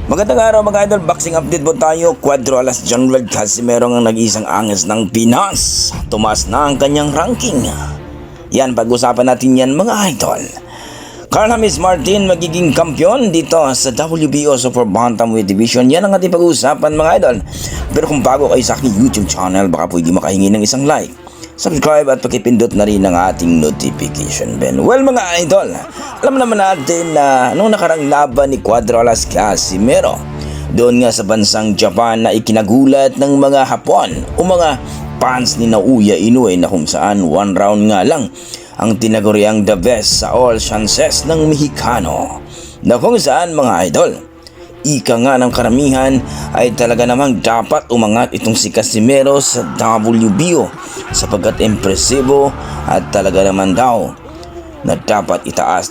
Magandang araw mga idol, boxing update po tayo. Cuadro Alas John Red Casimero ang nag-isang angas ng Pinas. Tumaas na ang kanyang ranking. Yan, pag-usapan natin yan mga idol. Carl James Martin magiging kampiyon dito sa WBO Super Bantamweight Division. Yan ang ating pag-uusapan mga idol. Pero kung bago kayo sa aking YouTube channel, baka pwede makahingi ng isang like, subscribe at pakipindot na rin ang ating notification bell. Well mga idol, alam naman natin na nung nakarang laban ni Cuadro Alas Casimero doon nga sa bansang Japan na ikinagulat ng mga Hapon o mga fans ni Naoya Inoue na kung saan one round nga lang ang tinaguriang the best sa all chances ng Mexicano, na kung saan mga idol, ika nga ng karamihan ay talaga namang dapat umangat itong si Casimero sa WBO sapagkat impresibo at talaga naman daw na dapat itaas